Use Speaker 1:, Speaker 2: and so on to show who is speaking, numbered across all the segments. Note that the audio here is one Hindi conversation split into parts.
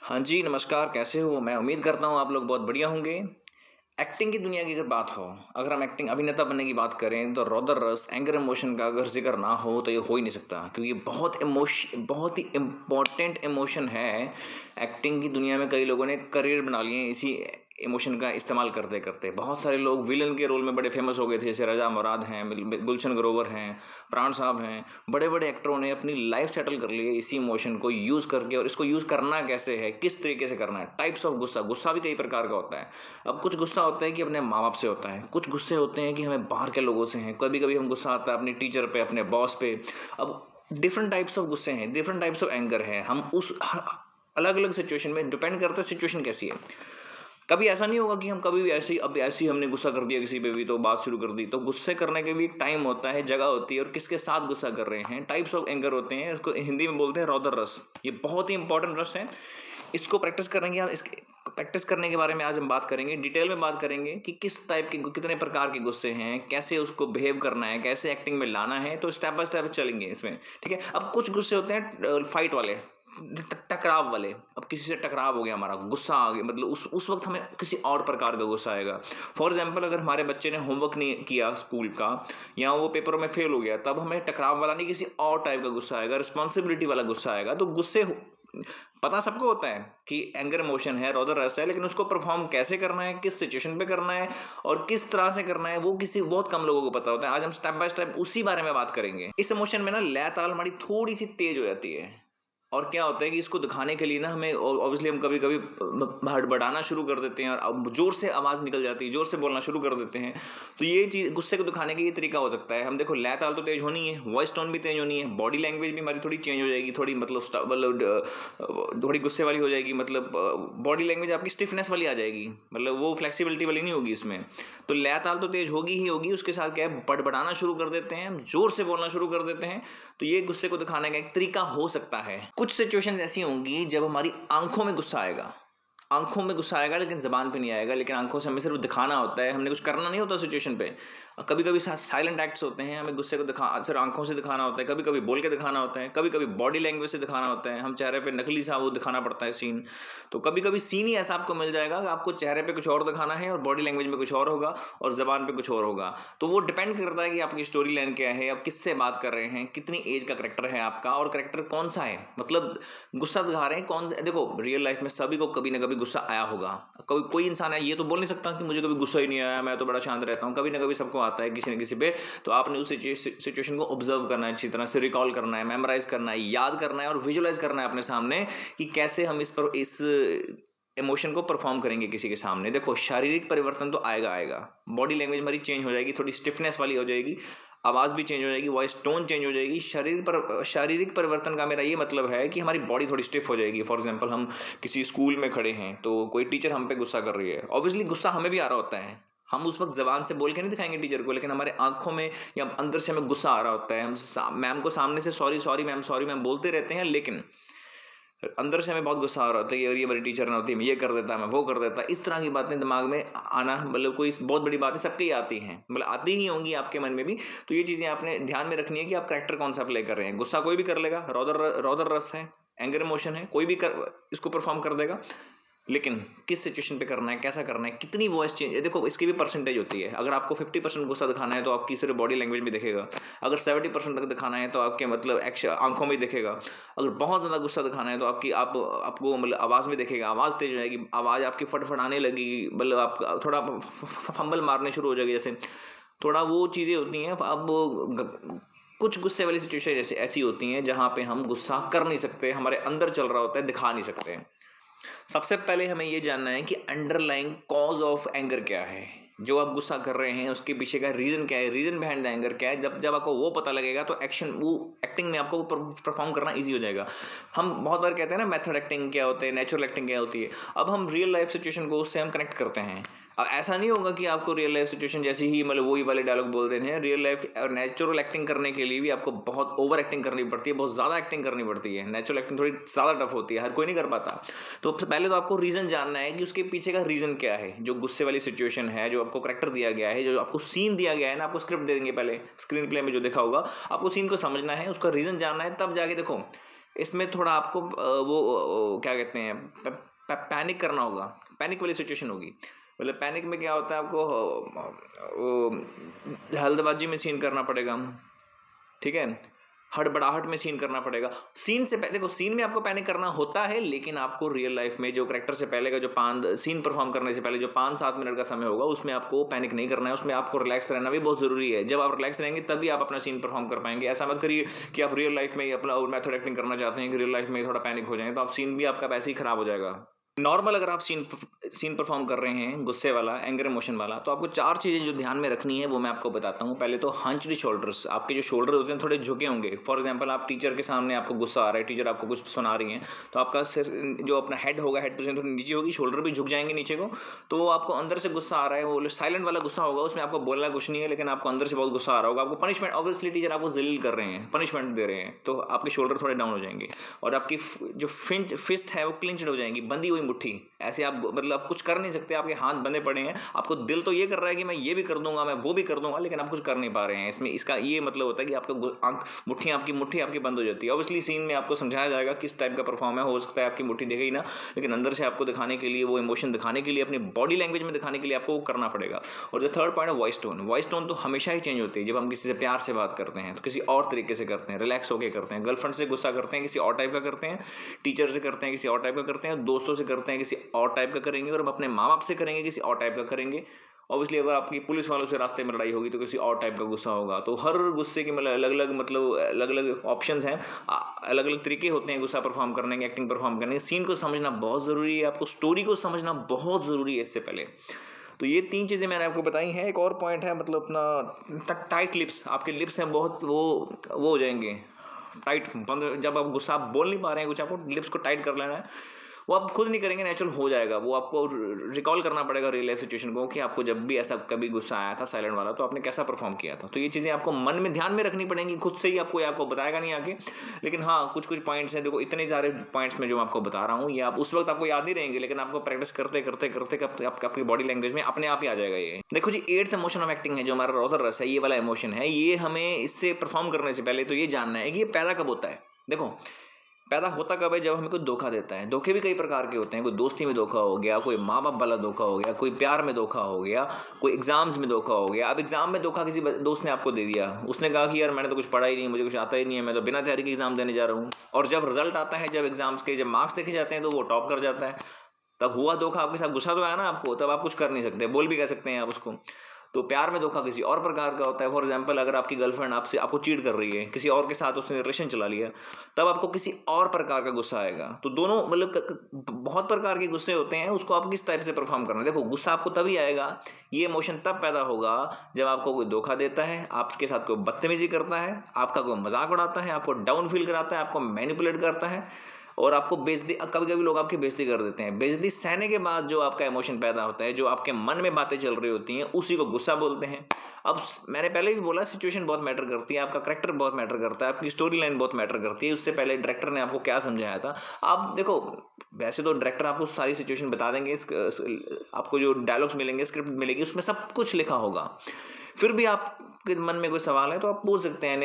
Speaker 1: हाँ जी, नमस्कार, कैसे हो? मैं उम्मीद करता हूँ आप लोग बहुत बढ़िया होंगे। एक्टिंग की दुनिया की अगर बात हो, अगर हम एक्टिंग अभिनेता बनने की बात करें तो रौदर रस, एंगर इमोशन का अगर ज़िक्र ना हो तो ये हो ही नहीं सकता क्योंकि बहुत ही इम्पोर्टेंट इमोशन है। एक्टिंग की दुनिया में कई लोगों ने करियर बना लिए हैं इसी इमोशन का इस्तेमाल करते-करते। बहुत सारे लोग विलेन के रोल में बड़े फ़ेमस हो गए थे, जैसे रज़ा मुराद हैं, गुलशन ग्रोवर हैं, प्राण साहब हैं। बड़े-बड़े एक्टरों ने अपनी लाइफ़ सेटल कर ली है इसी इमोशन को यूज़ करके और इसको यूज़ करना कैसे है, किस तरीके से करना है। टाइप्स ऑफ गुस्सा, गुस्सा भी कई प्रकार का होता है। अब कुछ गुस्सा होता है कि अपने माँ-बाप से होता है, कुछ गुस्से होते हैं कि हमें बाहर के लोगों से हैं, कभी-कभी हम गुस्सा आता है अपने टीचर पे, अपने बॉस पे। अब डिफरेंट टाइप्स ऑफ गुस्से हैं, डिफरेंट टाइप्स ऑफ एंगर है। हम उस ह अलग-अलग सिचुएशन में डिपेंड करता है सिचुएशन कैसी है। कभी ऐसा नहीं होगा कि हम कभी भी ऐसे ही हमने गुस्सा कर दिया किसी पे भी तो बात शुरू कर दी। तो गुस्से करने के भी एक टाइम होता है, जगह होती है और किसके साथ गुस्सा कर रहे हैं। टाइप्स ऑफ एंगर होते हैं, इसको हिंदी में बोलते हैं रौदर रस। ये बहुत ही इंपॉर्टेंट रस है। इसको प्रैक्टिस करेंगे आप इसके प्रैक्टिस करने के बारे में आज हम बात करेंगे, डिटेल में बात करेंगे कि किस टाइप के कितने प्रकार के गुस्से हैं, कैसे उसको बिहेव करना है, कैसे एक्टिंग में लाना है, तो स्टेप बाय स्टेप चलेंगे इसमें, ठीक है? अब कुछ गुस्से होते हैं फाइट वाले, टकराव वाले। अब किसी से टकराव हो गया हमारा, गुस्सा आ गया मतलब उस वक़्त हमें किसी और प्रकार का गुस्सा आएगा। फॉर एग्ज़ाम्पल अगर हमारे बच्चे ने होमवर्क नहीं किया स्कूल का या वो पेपरों में फेल हो गया, तब हमें टकराव वाला नहीं किसी और टाइप का गुस्सा आएगा, रिस्पॉन्सिबिलिटी वाला गुस्सा आएगा। तो गुस्से हो पता सबको होता है कि एंगर इमोशन है, रौदर रस है, लेकिन उसको परफ़ॉर्म कैसे करना है, किस सिचुएशन पे करना है और किस तरह से करना है, वो किसी बहुत कम लोगों को पता होता है। आज हम स्टेप बाय स्टेप उसी बारे में बात करेंगे। इस इमोशन में ना लय ताल हमारी थोड़ी-सी तेज़ हो जाती है और क्या होता है कि इसको दिखाने के लिए ना हमें ऑब्वियसली हम कभी-कभी हड़बड़ाना शुरू कर देते हैं और अब ज़ोर से आवाज़ निकल जाती है, ज़ोर से बोलना शुरू कर देते हैं। तो ये चीज़ गुस्से को दिखाने का ये तरीका हो सकता है। हम देखो लय ताल तो तेज़ होनी है, वॉइस टोन भी तेज़ होनी है, बॉडी लैंग्वेज भी हमारी थोड़ी चेंज हो जाएगी, थोड़ी मतलब थोड़ी गुस्से वाली हो जाएगी मतलब बॉडी लैंग्वेज आपकी स्टिफनेस वाली आ जाएगी, मतलब वो फ्लेक्सिबिलिटी वाली नहीं होगी इसमें। तो लय ताल तो तेज़ होगी ही होगी, उसके साथ क्या है बड़बड़ाना शुरू कर देते हैं, हम ज़ोर से बोलना शुरू कर देते हैं, तो ये गुस्से को दिखाने का एक तरीका हो सकता है। कुछ सिचुएशंस ऐसी होंगी जब हमारी आँखों में गुस्सा आएगा। आँखों में गुस्सा आएगा लेकिन ज़बान पे नहीं आएगा, लेकिन आँखों से हमें सिर्फ़ दिखाना होता है, हमने कुछ करना नहीं होता सिचुएशन पे। कभी-कभी साइलेंट एक्ट्स होते हैं, हमें गुस्से को सिर्फ़ आँखों से दिखाना होता है, कभी-कभी बोल के दिखाना होता है, कभी-कभी बॉडी लैंग्वेज से दिखाना होता है, हम चेहरे पे नकली सा वो दिखाना पड़ता है सीन। तो कभी-कभी सीन ही ऐसा आपको मिल जाएगा कि आपको चेहरे पे कुछ और दिखाना है और बॉडी लैंग्वेज में कुछ और होगा और ज़बान पे कुछ और होगा। तो वो डिपेंड करता है कि आपकी स्टोरी लाइन क्या है, आप किससे बात कर रहे हैं, कितनी एज का करैक्टर है आपका और करैक्टर कौन-सा है। मतलब गुस्सा दिखा रहे हैं कौन स देखो रियल लाइफ़ में सभी को कभी न कभी गुस्सा आया होगा। कोई कोई इंसान है ये तो बोल नहीं सकता कि मुझे कभी गुस्सा ही नहीं आया, मैं तो बड़ा शांत रहता हूँ। कभी न कभी सबको आता है किसी न किसी पे, तो आपने उस सिचुएशन को ऑब्ज़र्व करना है अच्छी तरह से, रिकॉल करना है, मेमोराइज़ करना है, याद करना है और विजुअलाइज़ करना है अपने सामने कि कैसे हम इस इमोशन को परफ़ॉर्म करेंगे किसी के सामने। देखो शारीरिक परिवर्तन तो आएगा। बॉडी लैंग्वेज हमारी चेंज हो जाएगी, थोड़ी स्टिफनेस वाली हो जाएगी, आवाज़ भी चेंज हो जाएगी, वॉइस टोन चेंज हो जाएगी। शारीरिक परिवर्तन का मेरा ये मतलब है कि हमारी बॉडी थोड़ी स्टिफ हो जाएगी। फॉर एग्ज़ाम्पल हम किसी स्कूल में खड़े हैं, तो कोई टीचर हम पे गुस्सा कर रही है। ऑब्वियसली गुस्सा हमें भी आ रहा होता है। हम उस वक़्त ज़बान से बोल के नहीं दिखाएँगे टीचर को, लेकिन हमारे आँखों में या अंदर से हमें गुस्सा आ रहा होता है। हम मैम को सामने से सॉरी मैम बोलते रहते हैं, लेकिन अंदर से हमें बहुत गुस्सा आ रहा होता है कि यार ये मेरी टीचर ना होती, मैं ये कर देता, मैं वो कर देता। इस तरह की बातें दिमाग में आना मतलब कोई बहुत बड़ी बात है, सबके ही आती हैं। मतलब आती ही होंगी आपके मन में भी। तो ये चीज़ें आपने ध्यान में रखनी है कि आप कैरेक्टर कौन-सा प्ले कर रहे हैं। गुस्सा कोई भी कर लेगा, रौदर रस है, एंगर इमोशन है, कोई भी इसको परफ़ॉर्म कर देगा। लेकिन किस सिचुएशन पे करना है, कैसा करना है, कितनी वॉइस चेंज देखो इसकी भी परसेंटेज होती है। अगर आपको 50% गुस्सा दिखाना है तो आपकी सिर्फ़ बॉडी लैंग्वेज में दिखेगा। अगर 70% तक दिखाना है तो आपके मतलब आँखों में ही दिखेगा। अगर बहुत ज़्यादा गुस्सा दिखाना है तो आपको मतलब आवाज़ में दिखेगा, आवाज़ तेज़ हो जाएगी, आवाज़ आपकी फड़फड़ाने लगेगी, मतलब आप थोड़ा फंबल मारने शुरू हो जाएगी जैसे। थोड़ा वो चीज़ें होती हैं अब ग कुछ गुस्से वाली सिचुएशन ऐसी ऐसी होती हैं जहाँ पे हम गुस्सा कर नहीं सकते, हमारे अंदर चल रहा होता है, दिखा नहीं सकते। सबसे पहले हमें ये जानना है कि अंडरलाइंग कॉज़ ऑफ एंगर क्या है? जो आप गुस्सा कर रहे हैं उसके पीछे का रीज़न क्या है? रीज़न बिहाइंड द एंगर क्या है? जब जब आपको वो पता लगेगा तो वो एक्टिंग में आपको वो परफ़ॉर्म करना ईज़ी हो जाएगा। हम बहुत बार कहते हैं ना मेथड एक्टिंग क्या होता है, नेचुरल एक्टिंग क्या होती है। अब हम रियल लाइफ़ सिचुएशन को उससे हम कनेक्ट करते हैं। अब ऐसा नहीं होगा कि आपको रियल लाइफ़ सिचुएशन जैसी ही मतलब वही वाले डायलॉग बोल देने हैं। रियल लाइफ़ और नेचुरल एक्टिंग करने के लिए भी आपको बहुत ओवर एक्टिंग करनी पड़ती है, बहुत ज़्यादा एक्टिंग करनी पड़ती है। नेचुरल एक्टिंग थोड़ी ज़्यादा टफ़ होती है, हर कोई नहीं कर पाता। तो सबसे पहले तो आपको रीज़न जानना है कि उसके पीछे का रीज़न क्या है? जो गुस्से वाली सिचुएशन है, जो आपको करैक्टर दिया गया है, जो आपको सीन दिया गया है ना, आपको स्क्रिप्ट दे देंगे पहले, स्क्रीन प्ले में जो देखा होगा, आपको सीन को समझना है, उसका रीज़न जानना है, तब जाके देखो इसमें थोड़ा आपको क्या कहते हैं, पैनिक करना होगा, पैनिक वाली सिचुएशन होगी। मतलब पैनिक में क्या होता है, आपको जल्दबाजी में सीन करना पड़ेगा, ठीक है, हड़बड़ाहट में सीन करना पड़ेगा। सीन से देखो, सीन में आपको पैनिक करना होता है, लेकिन आपको रियल लाइफ में जो करेक्टर से पहले का जो सीन परफॉर्म करने से पहले जो 5-7 मिनट का समय होगा, उसमें आपको पैनिक नहीं करना है, उसमें आपको रिलैक्स रहना भी बहुत जरूरी है। जब आप रिलैक्स रहेंगे तभी आप अपना सीन परफॉर्म कर पाएंगे। ऐसा मत करिए कि आप रियल लाइफ में अपना मेथड एक्टिंग करना चाहते हैं कि रियल लाइफ में थोड़ा पैनिक हो जाएंगे, तो आप सीन भी आपका वैसे ही खराब हो जाएगा। नॉर्मल अगर आप सीन परफॉर्म कर रहे हैं गुस्से वाला, एंगर इमोशन वाला, तो आपको 4 चीज़ें जो ध्यान में रखनी है वो मैं आपको बताता हूँ। पहले तो हंच्ड शोल्डर्स, आपके जो शोल्डर होते हैं थोड़े झुके होंगे। फॉर एग्जांपल आप टीचर के सामने, आपको गुस्सा आ रहा है, टीचर आपको कुछ सुना रही हैं, तो आपका सिर जो अपना हेड होगा, हेड पोजीशन थोड़ी नीचे होगी, शोल्डर भी झुक जाएंगे नीचे को। तो आपको अंदर से गुस्सा आ रहा है, वो साइलेंट वाला गुस्सा होगा, उसमें आपको बोलना कुछ नहीं है, लेकिन आपको अंदर से बहुत गुस्सा आ रहा होगा। आपको पनिशमेंट, ऑब्वियसली टीचर आपको जलील कर रहे हैं, पनिशमेंट दे रहे हैं, तो आपके शोल्डर थोड़े डाउन हो जाएंगे और आपकी जो फिस्ट है वो क्लिंच्ड हो जाएंगी, बंदी हुई मुट्ठी। ऐसे आप मतलब आप कुछ कर नहीं सकते, आपके हाथ बंधे पड़े हैं। आपको दिल तो ये कर रहा है कि मैं ये भी कर दूंगा, मैं वो भी कर दूंगा, लेकिन आप कुछ कर नहीं पा रहे हैं। इसमें इसका ये मतलब होता है कि आपका मुट्ठी आपकी बंद हो जाती है। ऑब्वियसली सीन में आपको समझाया जाएगा किस टाइप का परफॉर्म है, हो सकता है आपकी मुट्ठी दिखे ही ना, लेकिन अंदर से आपको दिखाने के लिए, वो इमोशन दिखाने के लिए, अपनी बॉडी लैंग्वेज में दिखाने के लिए आपको वो करना पड़ेगा। और जो थर्ड पॉइंट है वॉइस टोन। वॉइस टोन तो हमेशा ही चेंज होती है। जब हम किसी से प्यार से बात करते हैं तो किसी और तरीके से करते हैं, रिलैक्स होकर करते हैं। गर्लफ्रेंड से गुस्सा करते हैं, किसी और टाइप का करते हैं। टीचर से करते हैं, किसी और टाइप का करते हैं। दोस्तों से करते हैं, किसी और टाइप का करेंगे। और अपने माँ बाप से करेंगे, किसी और टाइप का करेंगे। ऑब्वियसली अगर आपकी पुलिस वालों से रास्ते में लड़ाई होगी तो किसी और टाइप का गुस्सा होगा। तो हर गुस्से की मतलब अलग अलग ऑप्शंस हैं, अलग अलग तरीके होते हैं गुस्सा परफॉर्म करने के, एक्टिंग परफॉर्म करने के। सीन को समझना बहुत ज़रूरी है, आपको स्टोरी को समझना बहुत ज़रूरी है इससे पहले। तो ये 3 चीज़ें मैंने आपको बताई हैं। एक और पॉइंट है, मतलब अपना टाइट लिप्स। आपके लिप्स हैं बहुत वो हो जाएंगे टाइट, बंद। जब आप गुस्सा आप बोल नहीं पा रहे हैं कुछ, आपको लिप्स को टाइट कर लेना है। वो आप खुद नहीं करेंगे, नेचुरल हो जाएगा। वो आपको रिकॉल करना पड़ेगा रियल लाइफ सिचुएशन को, कि आपको जब भी ऐसा कभी गुस्सा आया था साइलेंट वाला, तो आपने कैसा परफॉर्म किया था। तो ये चीज़ें आपको मन में ध्यान में रखनी पड़ेंगी। खुद से ही आपको बताएगा नहीं आगे, लेकिन हाँ कुछ कुछ पॉइंट्स हैं। देखो इतने सारे पॉइंट्स में जो मैं आपको बता रहा हूँ, ये आप उस वक्त आपको याद नहीं रहेंगे, लेकिन आपको प्रैक्टिस करते करते करते आपकी बॉडी लैंग्वेज में अपने आप ही आ जाएगा ये। देखो जी, 8th इमोशन ऑफ एक्टिंग है जो हमारा रौदर रस है, ये वाला इमोशन है। ये हमें इससे परफॉर्म करने से पहले तो ये जानना है कि ये पैदा कब होता है। देखो पैदा होता कब है, जब हमें कोई धोखा देता है। धोखे भी कई प्रकार के होते हैं। कोई दोस्ती में धोखा हो गया, कोई माँ बाप वाला धोखा हो गया, कोई प्यार में धोखा हो गया, कोई एग्जाम्स में धोखा हो गया। अब एग्जाम में धोखा किसी दोस्त ने आपको दे दिया, उसने कहा कि यार मैंने तो कुछ पढ़ा ही नहीं, मुझे कुछ आता ही नहीं है, मैं तो बिना तैयारी के एग्जाम देने जा रहा हूँ। और जब रिजल्ट आता है, जब एग्जाम्स के जब मार्क्स देखे जाते हैं, तो वो टॉप कर जाता है। तब हुआ धोखा आपके साथ, गुस्सा तो आया ना आपको, तब आप कुछ कर नहीं सकते, बोल भी कह सकते हैं आप उसको। तो प्यार में धोखा किसी और प्रकार का होता है। फॉर एग्जांपल अगर आपकी गर्लफ्रेंड आपको चीट कर रही है, किसी और के साथ उसने रिलेशन चला लिया, तब आपको किसी और प्रकार का गुस्सा आएगा। तो दोनों मतलब बहुत प्रकार के गुस्से होते हैं, उसको आप किस टाइप से परफॉर्म करना है। देखो गुस्सा आपको तभी आएगा, ये इमोशन तब पैदा होगा जब आपको कोई धोखा देता है, आपके साथ कोई बदतमीजी करता है, आपका कोई मजाक उड़ाता है, आपको डाउन फील कराता है, आपको मैनिपुलेट करता है, और आपको बेइज्जती। कभी कभी लोग आपकी बेइज्जती कर देते हैं। बेइज्जती सहने के बाद जो आपका इमोशन पैदा होता है, जो आपके मन में बातें चल रही होती हैं, उसी को गुस्सा बोलते हैं। अब मैंने पहले भी बोला, सिचुएशन बहुत मैटर करती है, आपका करैक्टर बहुत मैटर करता है, आपकी स्टोरी लाइन बहुत मैटर करती है। उससे पहले डायरेक्टर ने आपको क्या समझाया था। आप देखो, वैसे तो डायरेक्टर आपको सारी सिचुएशन बता देंगे, आपको जो डायलॉग्स मिलेंगे, स्क्रिप्ट मिलेगी, उसमें सब कुछ लिखा होगा। फिर भी आपके मन में कोई सवाल है तो आप पूछ सकते हैं,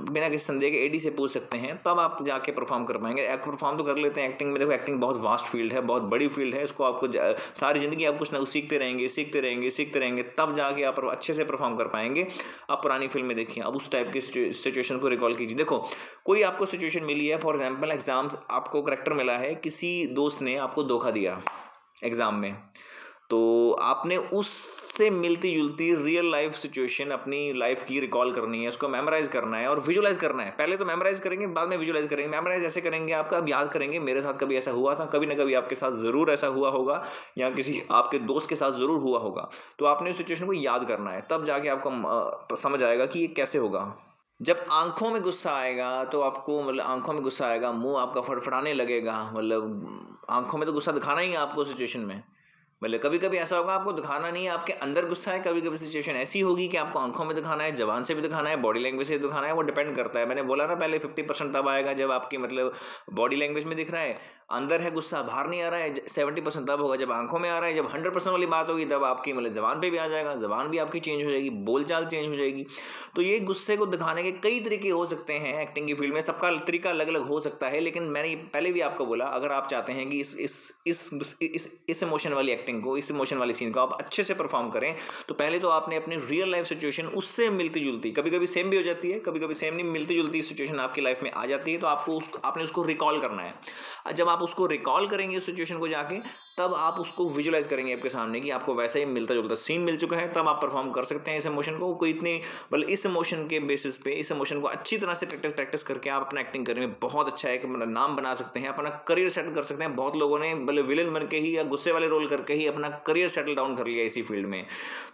Speaker 1: बिना किसी संदेह के एडी से पूछ सकते हैं, तब आप जाके परफॉर्म कर पाएंगे। परफॉर्म तो कर लेते हैं एक्टिंग में। देखो एक्टिंग बहुत वास्ट फील्ड है, बहुत बड़ी फील्ड है। इसको आपको सारी जिंदगी आप कुछ ना कुछ सीखते रहेंगे, तब जाके आप अच्छे से परफॉर्म कर पाएंगे। आप पुरानी फिल्में देखिए, अब उस टाइप की सिचुएशन को रिकॉल कीजिए। देखो कोई आपको सिचुएशन मिली है, फॉर एग्जाम्पल एग्जाम्स, आपको करेक्टर मिला है, किसी दोस्त ने आपको धोखा दिया एग्जाम में, तो आपने उससे मिलती जुलती रियल लाइफ सिचुएशन अपनी लाइफ की रिकॉल करनी है, उसको मेमोराइज करना है और विजुलाइज करना है। पहले तो मेमोराइज करेंगे, बाद में विजुलाइज करेंगे। मेमोराइज ऐसे करेंगे, आपका अब याद करेंगे, मेरे साथ कभी ऐसा हुआ था, कभी ना कभी आपके साथ जरूर ऐसा हुआ होगा, या किसी आपके दोस्त के साथ जरूर हुआ होगा। तो आपने उस सिचुएशन को याद करना है, तब जाके आपको समझ आएगा कि ये कैसे होगा। जब आंखों में गुस्सा आएगा तो आपको, मतलब आंखों में गुस्सा आएगा, मुंह आपका फड़फड़ाने लगेगा, मतलब आंखों में तो गुस्सा दिखाना ही है आपको सिचुएशन में। मतलब कभी कभी ऐसा होगा आपको दिखाना नहीं है, आपके अंदर गुस्सा है। कभी कभी सिचुएशन ऐसी होगी कि आपको आंखों में दिखाना है, जबान से भी दिखाना है, बॉडी लैंग्वेज से दिखाना है। वो डिपेंड करता है, मैंने बोला ना पहले 50% तब आएगा जब आपकी मतलब बॉडी लैंग्वेज में दिख रहा है, अंदर है गुस्सा, बाहर नहीं आ रहा है, 70% तब होगा जब आंखों में आ रहा है, जब 100% वाली बात होगी तब आपकी मतलब ज़बान पे भी आ जाएगा, ज़बान भी आपकी चेंज हो जाएगी, बोलचाल चेंज हो जाएगी। तो ये गुस्से को दिखाने के कई तरीके हो सकते हैं एक्टिंग की फील्ड में, सबका तरीका अलग-अलग हो सकता है, लेकिन मैंने पहले भी आपको बोला, अगर आप चाहते हैं कि इस इमोशन वाली एक्टिंग को, इस इमोशन वाली सीन को आप अच्छे से परफॉर्म करें, तो पहले तो आपने अपनी रियल लाइफ सिचुएशन उससे मिलती-जुलती, कभी-कभी सेम भी हो जाती है, कभी-कभी सेम नहीं, मिलती-जुलती सिचुएशन आपकी लाइफ में आ जाती है, तो आपने उसको रिकॉल करना है। जब आप उसको रिकॉल करेंगे उस सिचुएशन को जाके, तब आप उसको विजुअलाइज करेंगे आपके सामने कि आपको वैसा ही मिलता-जुलता सीन मिल चुका है, तब आप परफॉर्म कर सकते हैं इस इमोशन को। कोई इतनी मतलब इस इमोशन के बेसिस पे, इस इमोशन को अच्छी तरह से प्रैक्टिस करके आप अपना एक्टिंग करने में बहुत अच्छा एक मतलब नाम बना सकते हैं, अपना करियर सेटल कर सकते हैं। बहुत लोगों ने मतलब विलेन बन के ही या गुस्से वाले रोल करके ही अपना करियर सेटल डाउन कर लिया इसी फील्ड में।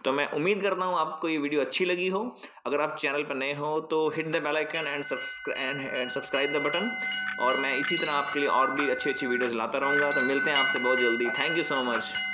Speaker 1: तो मैं उम्मीद करता हूँ आपको ये वीडियो अच्छी लगी हो। अगर आप चैनल पर नए हो तो hit the bell icon and subscribe the button, और मैं इसी तरह आपके लिए और भी अच्छी-अच्छी वीडियोज़ लाता रहूँगा। तो मिलते हैं आपसे बहुत जल्दी। Thank you so much.